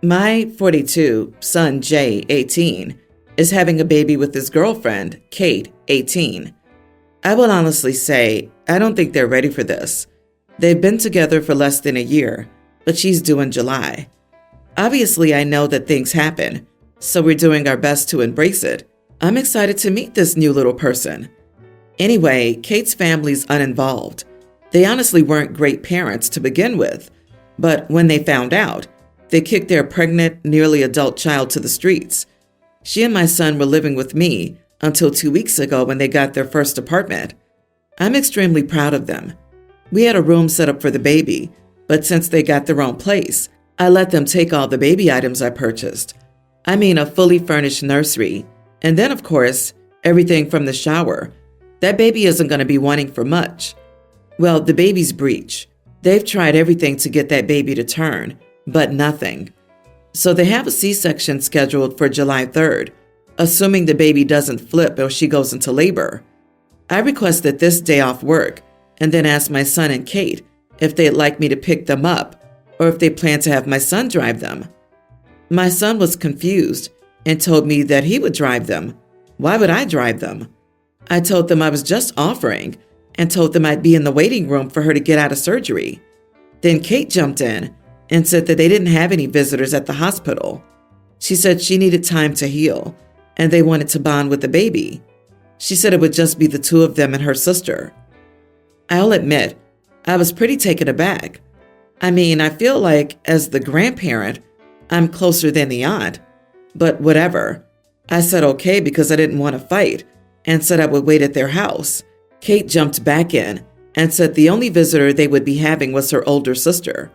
My 42 son Jay, 18, is having a baby with his girlfriend, Kate, 18. I will honestly say, I don't think they're ready for this. They've been together for less than a year, but she's due in July. Obviously, I know that things happen, so we're doing our best to embrace it. I'm excited to meet this new little person. Anyway, Kate's family's uninvolved. They honestly weren't great parents to begin with, but when they found out, they kicked their pregnant, nearly adult child to the streets. She and my son were living with me until 2 weeks ago when they got their first apartment. I'm extremely proud of them. We had a room set up for the baby, but since they got their own place, I let them take all the baby items I purchased. I mean a fully furnished nursery, and then of course, everything from the shower. That baby isn't going to be wanting for much. Well, the baby's breech. They've tried everything to get that baby to turn, but nothing. So they have a C-section scheduled for July 3rd, assuming the baby doesn't flip or she goes into labor. I requested this day off work and then asked my son and Kate if they'd like me to pick them up or if they plan to have my son drive them. My son was confused and told me that he would drive them. Why would I drive them? I told them I was just offering and told them I'd be in the waiting room for her to get out of surgery. Then Kate jumped in and said that they didn't have any visitors at the hospital. She said she needed time to heal and they wanted to bond with the baby. She said it would just be the two of them and her sister. I'll admit, I was pretty taken aback. I mean, I feel like as the grandparent, I'm closer than the aunt, but whatever. I said okay because I didn't want to fight and said I would wait at their house. Kate jumped back in and said the only visitor they would be having was her older sister.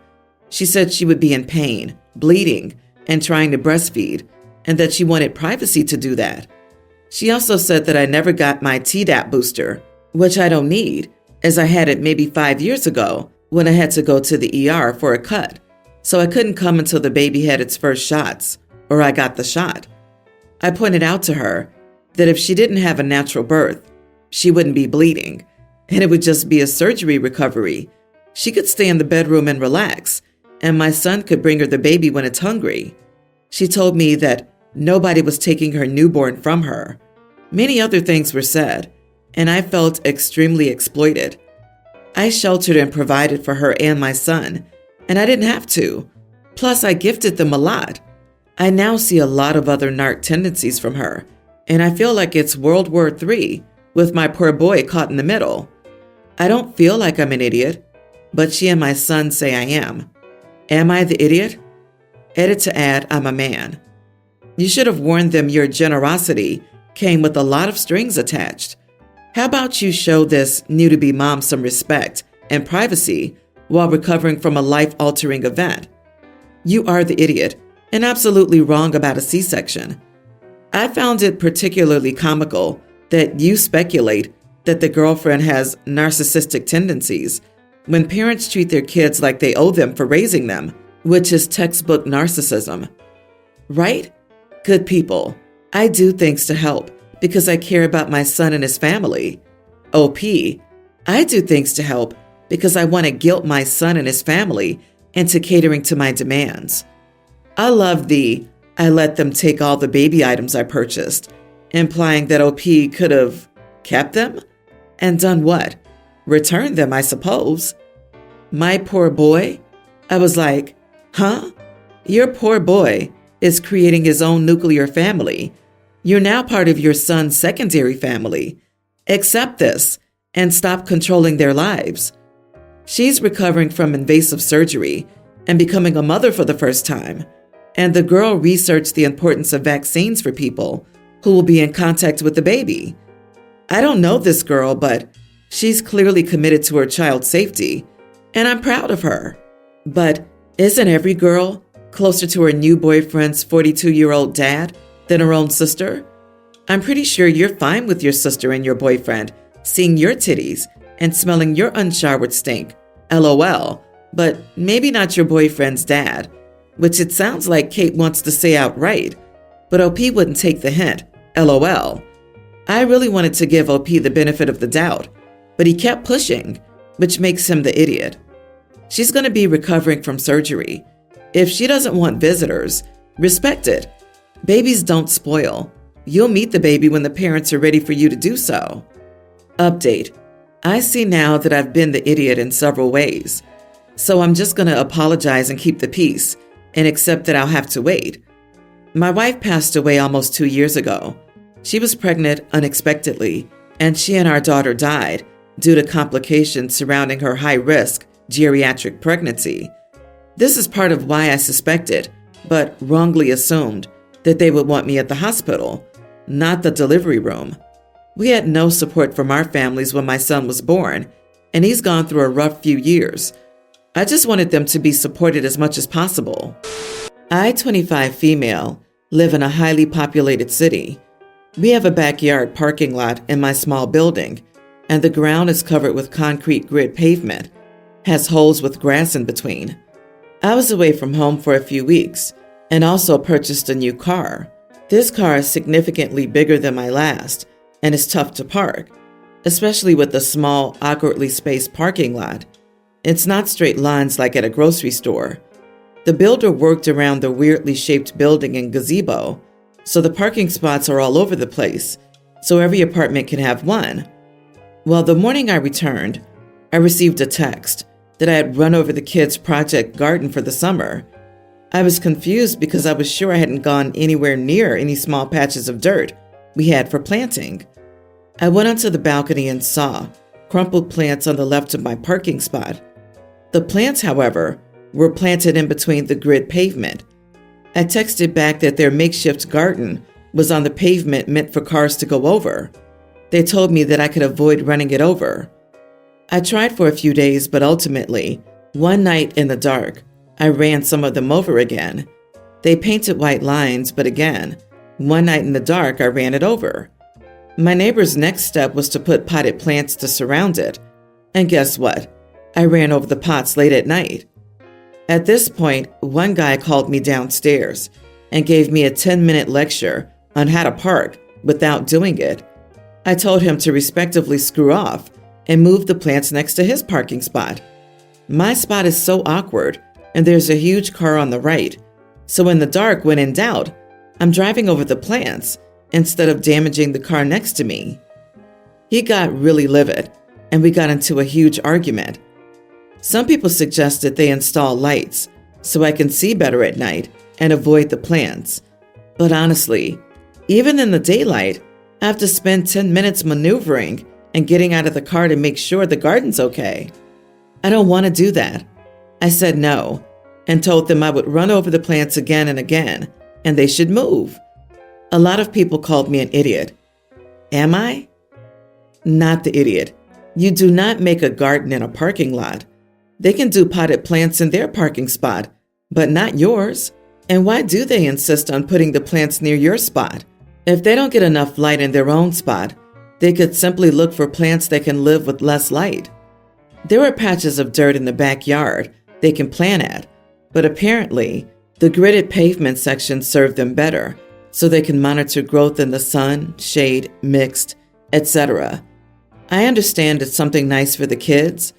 She said she would be in pain, bleeding, and trying to breastfeed, and that she wanted privacy to do that. She also said that I never got my Tdap booster, which I don't need, as I had it maybe 5 years ago when I had to go to the ER for a cut, so I couldn't come until the baby had its first shots, or I got the shot. I pointed out to her that if she didn't have a natural birth, she wouldn't be bleeding, and it would just be a surgery recovery. She could stay in the bedroom and relax, and my son could bring her the baby when it's hungry. She told me that nobody was taking her newborn from her. Many other things were said, and I felt extremely exploited. I sheltered and provided for her and my son, and I didn't have to. Plus, I gifted them a lot. I now see a lot of other narc tendencies from her, and I feel like it's World War III with my poor boy caught in the middle. I don't feel like I'm an idiot, but she and my son say I am. Am I the idiot? Edit to add, I'm a man. You should have warned them your generosity came with a lot of strings attached. How about you show this new-to-be mom some respect and privacy while recovering from a life-altering event? You are the idiot and absolutely wrong about a C-section. I found it particularly comical that you speculate that the girlfriend has narcissistic tendencies when parents treat their kids like they owe them for raising them, which is textbook narcissism. Right? Good people, I do things to help because I care about my son and his family. OP, I do things to help because I want to guilt my son and his family into catering to my demands. I love I let them take all the baby items I purchased, implying that OP could have kept them? And done what? Returned them, I suppose. My poor boy? I was like, huh? Your poor boy is creating his own nuclear family. You're now part of your son's secondary family. Accept this and stop controlling their lives. She's recovering from invasive surgery and becoming a mother for the first time. And the girl researched the importance of vaccines for people who will be in contact with the baby. I don't know this girl, but she's clearly committed to her child's safety, and I'm proud of her. But isn't every girl closer to her new boyfriend's 42-year-old dad than her own sister? I'm pretty sure you're fine with your sister and your boyfriend seeing your titties and smelling your unshowered stink, LOL, but maybe not your boyfriend's dad, which it sounds like Kate wants to say outright, but OP wouldn't take the hint, LOL. I really wanted to give OP the benefit of the doubt, but he kept pushing, which makes him the idiot. She's going to be recovering from surgery, If she doesn't want visitors, respect it. Babies don't spoil. You'll meet the baby when the parents are ready for you to do so. Update. I see now that I've been the idiot in several ways. So I'm just going to apologize and keep the peace and accept that I'll have to wait. My wife passed away almost 2 years ago. She was pregnant unexpectedly, and she and our daughter died due to complications surrounding her high-risk geriatric pregnancy. This is part of why I suspected, but wrongly assumed, that they would want me at the hospital, not the delivery room. We had no support from our families when my son was born, and he's gone through a rough few years. I just wanted them to be supported as much as possible. I, 25 female, live in a highly populated city. We have a backyard parking lot in my small building, and the ground is covered with concrete grid pavement, has holes with grass in between. I was away from home for a few weeks and also purchased a new car. This car is significantly bigger than my last and is tough to park, especially with the small, awkwardly spaced parking lot. It's not straight lines like at a grocery store. The builder worked around the weirdly shaped building and gazebo, so the parking spots are all over the place, so every apartment can have one. Well, the morning I returned, I received a text that I had run over the kids' project garden for the summer. I was confused because I was sure I hadn't gone anywhere near any small patches of dirt we had for planting. I went onto the balcony and saw crumpled plants on the left of my parking spot. The plants, however, were planted in between the grid pavement. I texted back that their makeshift garden was on the pavement meant for cars to go over. They told me that I could avoid running it over. I tried for a few days, but ultimately, one night in the dark, I ran some of them over again. They painted white lines, but again, one night in the dark, I ran it over. My neighbor's next step was to put potted plants to surround it. And guess what? I ran over the pots late at night. At this point, one guy called me downstairs and gave me a 10-minute lecture on how to park without doing it. I told him to respectively screw off and move the plants next to his parking spot. My spot is so awkward, and there's a huge car on the right. So in the dark, when in doubt, I'm driving over the plants instead of damaging the car next to me. He got really livid, and we got into a huge argument. Some people suggested they install lights so I can see better at night and avoid the plants. But honestly, even in the daylight, I have to spend 10 minutes maneuvering and getting out of the car to make sure the garden's okay. I don't want to do that. I said no and told them I would run over the plants again and again, and they should move. A lot of people called me an idiot. Am I? Not the idiot. You do not make a garden in a parking lot. They can do potted plants in their parking spot, but not yours. And why do they insist on putting the plants near your spot? If they don't get enough light in their own spot, they could simply look for plants that can live with less light. There are patches of dirt in the backyard they can plant at, but apparently the gridded pavement sections serve them better, so they can monitor growth in the sun, shade, mixed, etc. I understand it's something nice for the kids,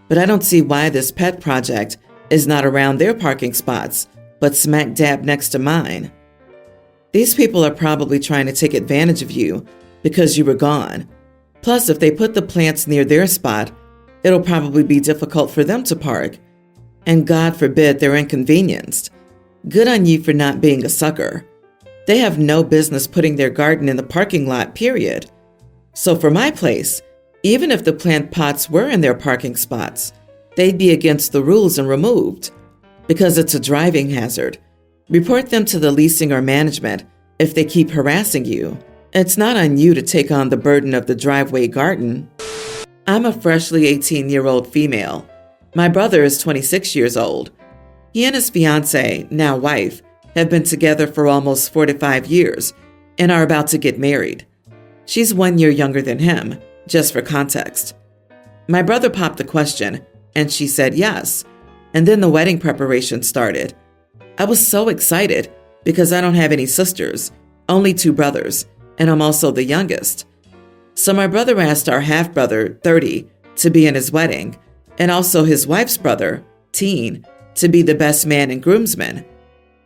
but I don't see why this pet project is not around their parking spots, but smack dab next to mine. These people are probably trying to take advantage of you because you were gone. Plus, if they put the plants near their spot, it'll probably be difficult for them to park. And God forbid they're inconvenienced. Good on you for not being a sucker. They have no business putting their garden in the parking lot, period. So for my place, even if the plant pots were in their parking spots, they'd be against the rules and removed. Because it's a driving hazard. Report them to the leasing or management if they keep harassing you. It's not on you to take on the burden of the driveway garden. I'm a freshly 18-year-old female. My brother is 26 years old. He and his fiancée, now wife, have been together for almost 4 to 5 years and are about to get married. She's 1 year younger than him, just for context. My brother popped the question, and she said yes, and then the wedding preparation started. I was so excited because I don't have any sisters, only 2 brothers, and I'm also the youngest. So my brother asked our half-brother, 30, to be in his wedding, and also his wife's brother, teen, to be the best man and groomsman.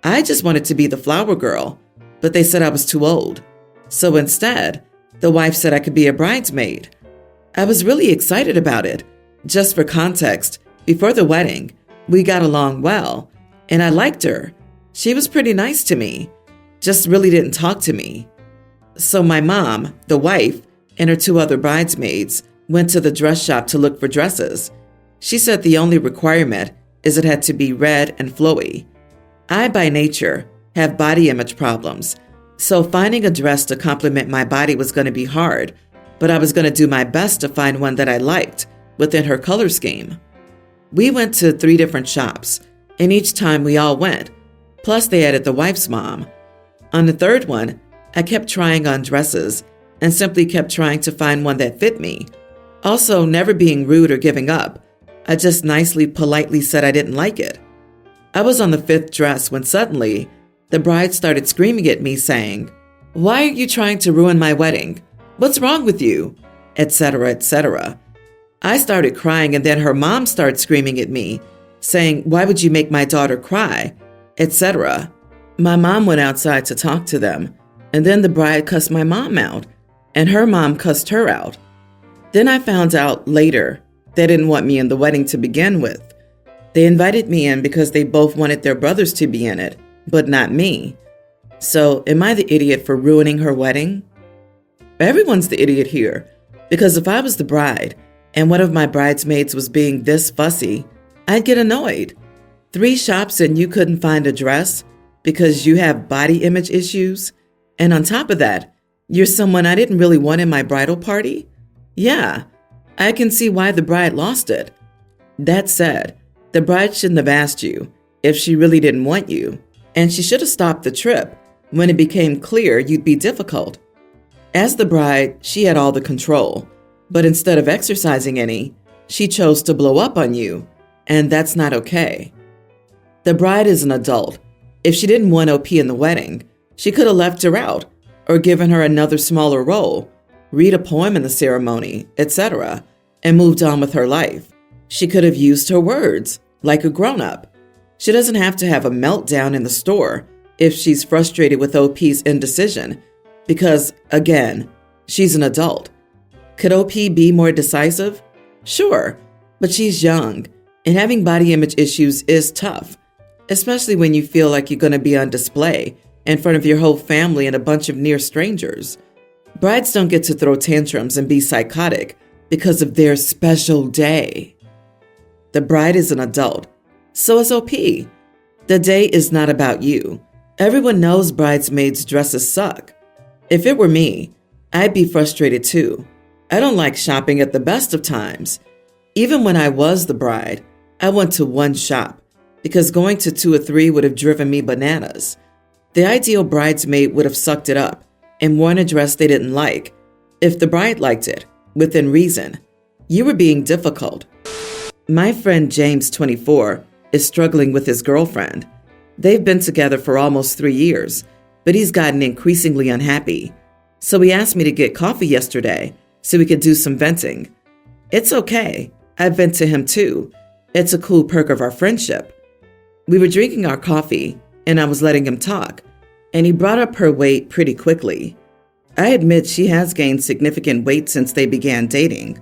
I just wanted to be the flower girl, but they said I was too old. So instead, the wife said I could be a bridesmaid. I was really excited about it. Just for context, before the wedding, we got along well, and I liked her. She was pretty nice to me, just really didn't talk to me. So my mom, the wife, and her 2 other bridesmaids went to the dress shop to look for dresses. She said the only requirement is it had to be red and flowy. I, by nature, have body image problems, so finding a dress to complement my body was going to be hard, but I was going to do my best to find one that I liked within her color scheme. We went to 3 different shops, and each time we all went, plus they added the wife's mom. On the 3rd one, I kept trying on dresses and simply kept trying to find one that fit me. Also, never being rude or giving up, I just nicely, politely said I didn't like it. I was on the 5th dress when suddenly, the bride started screaming at me saying, "Why are you trying to ruin my wedding? What's wrong with you?" etc., etc. I started crying, and then her mom started screaming at me, saying, "Why would you make my daughter cry?" etc. My mom went outside to talk to them, and then the bride cussed my mom out, and her mom cussed her out. Then I found out later they didn't want me in the wedding to begin with. They invited me in because they both wanted their brothers to be in it, but not me. So am I the idiot for ruining her wedding? Everyone's the idiot here, because if I was the bride and one of my bridesmaids was being this fussy, I'd get annoyed. 3 shops and you couldn't find a dress because you have body image issues? And on top of that, you're someone I didn't really want in my bridal party? Yeah, I can see why the bride lost it. That said, the bride shouldn't have asked you if she really didn't want you, and she should have stopped the trip when it became clear you'd be difficult. As the bride, she had all the control, but instead of exercising any, she chose to blow up on you, and that's not okay. The bride is an adult. If she didn't want OP in the wedding, she could have left her out or given her another smaller role, read a poem in the ceremony, etc., and moved on with her life. She could have used her words like a grown-up. She doesn't have to have a meltdown in the store if she's frustrated with OP's indecision, because, again, she's an adult. Could OP be more decisive? Sure, but she's young, and having body image issues is tough, especially when you feel like you're going to be on display in front of your whole family and a bunch of near strangers. Brides don't get to throw tantrums and be psychotic because of their special day. The bride is an adult. So is OP. The day is not about you. Everyone knows bridesmaids' dresses suck. If it were me, I'd be frustrated too. I don't like shopping at the best of times. Even when I was the bride, I went to 1 shop because going to 2 or 3 would have driven me bananas. The ideal bridesmaid would have sucked it up and worn a dress they didn't like if the bride liked it, within reason. You were being difficult. My friend James, 24, is struggling with his girlfriend. They've been together for almost 3 years, but he's gotten increasingly unhappy. So he asked me to get coffee yesterday so we could do some venting. It's okay. I vent to him too. It's a cool perk of our friendship. We were drinking our coffee, and I was letting him talk, and he brought up her weight pretty quickly. I admit she has gained significant weight since they began dating.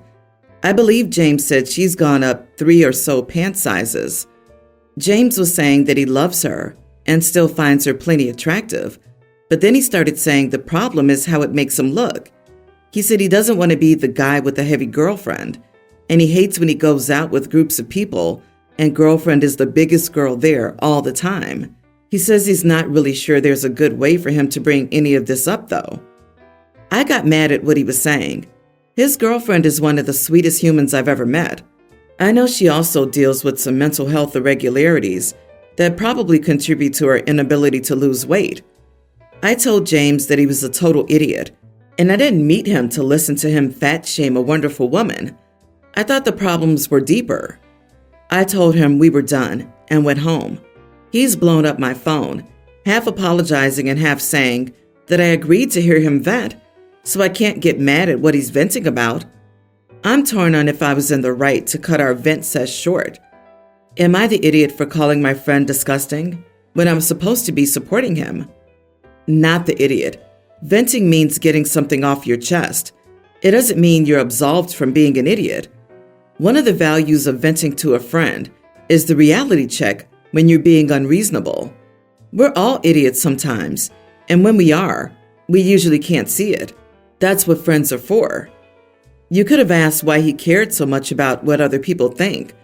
I believe James said she's gone up 3 or so pant sizes. James was saying that he loves her and still finds her plenty attractive, but then he started saying the problem is how it makes him look. He said he doesn't want to be the guy with a heavy girlfriend, and he hates when he goes out with groups of people and girlfriend is the biggest girl there all the time. He says he's not really sure there's a good way for him to bring any of this up though. I got mad at what he was saying. His girlfriend is one of the sweetest humans I've ever met. I know she also deals with some mental health irregularities that probably contribute to her inability to lose weight. I told James that he was a total idiot, and I didn't meet him to listen to him fat shame a wonderful woman. I thought the problems were deeper. I told him we were done and went home. He's blown up my phone, half apologizing and half saying that I agreed to hear him vent, so I can't get mad at what he's venting about. I'm torn on if I was in the right to cut our vent sesh short. Am I the idiot for calling my friend disgusting when I'm supposed to be supporting him? Not the idiot. Venting means getting something off your chest. It doesn't mean you're absolved from being an idiot. One of the values of venting to a friend is the reality check when you're being unreasonable. We're all idiots sometimes, and when we are, we usually can't see it. That's what friends are for. You could have asked why he cared so much about what other people think.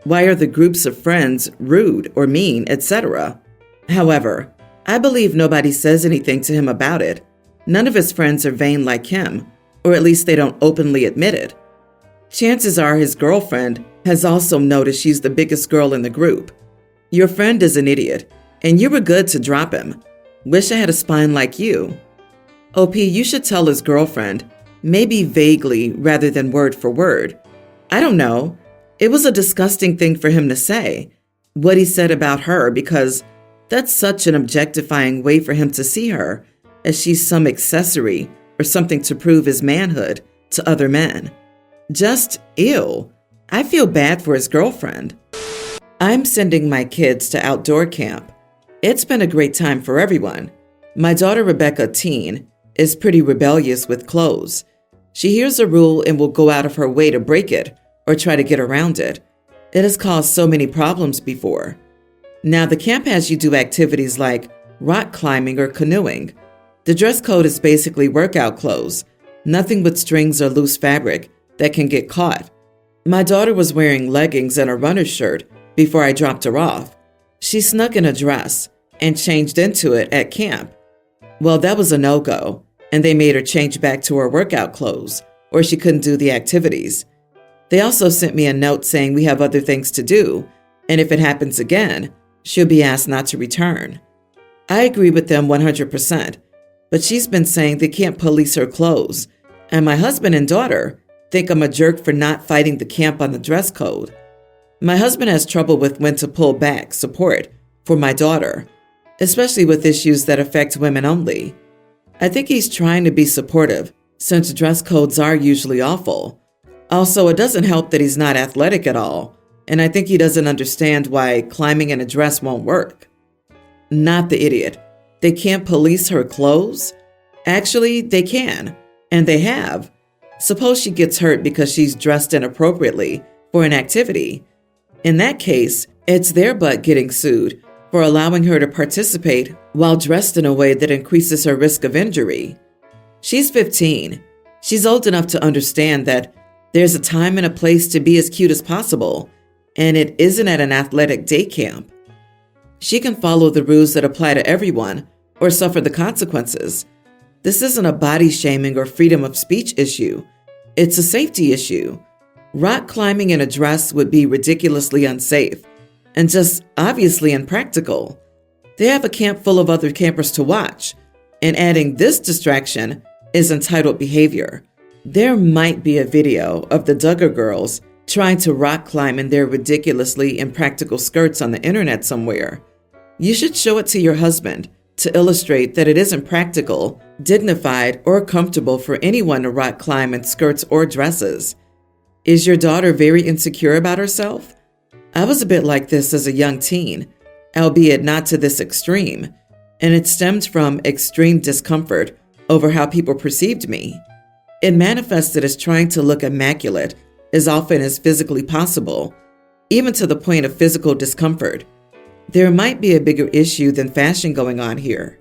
Why are the groups of friends rude or mean, etc.? However, I believe nobody says anything to him about it. None of his friends are vain like him, or at least they don't openly admit it. Chances are his girlfriend has also noticed she's the biggest girl in the group. Your friend is an idiot, and you were good to drop him. Wish I had a spine like you. OP, you should tell his girlfriend, maybe vaguely rather than word for word. I don't know. It was a disgusting thing for him to say, what he said about her, because that's such an objectifying way for him to see her, as she's some accessory or something to prove his manhood to other men. Just ew. I feel bad for his girlfriend. I'm sending my kids to outdoor camp. It's been a great time for everyone. My daughter Rebecca, teen, is pretty rebellious with clothes. She hears a rule and will go out of her way to break it or try to get around it. It has caused so many problems before. Now the camp has you do activities like rock climbing or canoeing. The dress code is basically workout clothes, nothing but strings or loose fabric that can get caught. My daughter was wearing leggings and a runner's shirt before I dropped her off. She snuck in a dress and changed into it at camp. Well, that was a no-go, and they made her change back to her workout clothes, or she couldn't do the activities. They also sent me a note saying we have other things to do, and if it happens again, she'll be asked not to return. I agree with them 100%, but she's been saying they can't police her clothes, and my husband and daughter think I'm a jerk for not fighting the camp on the dress code. My husband has trouble with when to pull back support for my daughter, especially with issues that affect women only. I think he's trying to be supportive since dress codes are usually awful. Also, it doesn't help that he's not athletic at all, and I think he doesn't understand why climbing in a dress won't work. Not the idiot. They can't police her clothes? Actually, they can, and they have. Suppose she gets hurt because she's dressed inappropriately for an activity. In that case, it's their butt getting sued for allowing her to participate while dressed in a way that increases her risk of injury. She's 15. She's old enough to understand that there's a time and a place to be as cute as possible, and it isn't at an athletic day camp. She can follow the rules that apply to everyone or suffer the consequences. This isn't a body shaming or freedom of speech issue. It's a safety issue. Rock climbing in a dress would be ridiculously unsafe and just obviously impractical. They have a camp full of other campers to watch, and adding this distraction is entitled behavior. There might be a video of the Duggar girls trying to rock climb in their ridiculously impractical skirts on the internet somewhere. You should show it to your husband to illustrate that it isn't practical, dignified, or comfortable for anyone to rock climb in skirts or dresses. Is your daughter very insecure about herself? I was a bit like this as a young teen, albeit not to this extreme, and it stemmed from extreme discomfort over how people perceived me. It manifested as trying to look immaculate as often as physically possible, even to the point of physical discomfort. There might be a bigger issue than fashion going on here.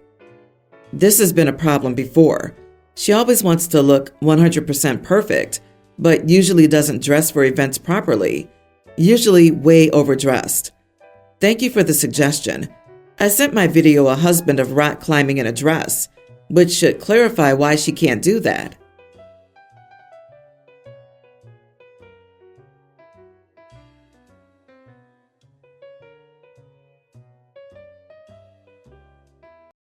This has been a problem before. She always wants to look 100% perfect, but usually doesn't dress for events properly, usually way overdressed. Thank you for the suggestion. I sent my video a husband of rock climbing in a dress, which should clarify why she can't do that.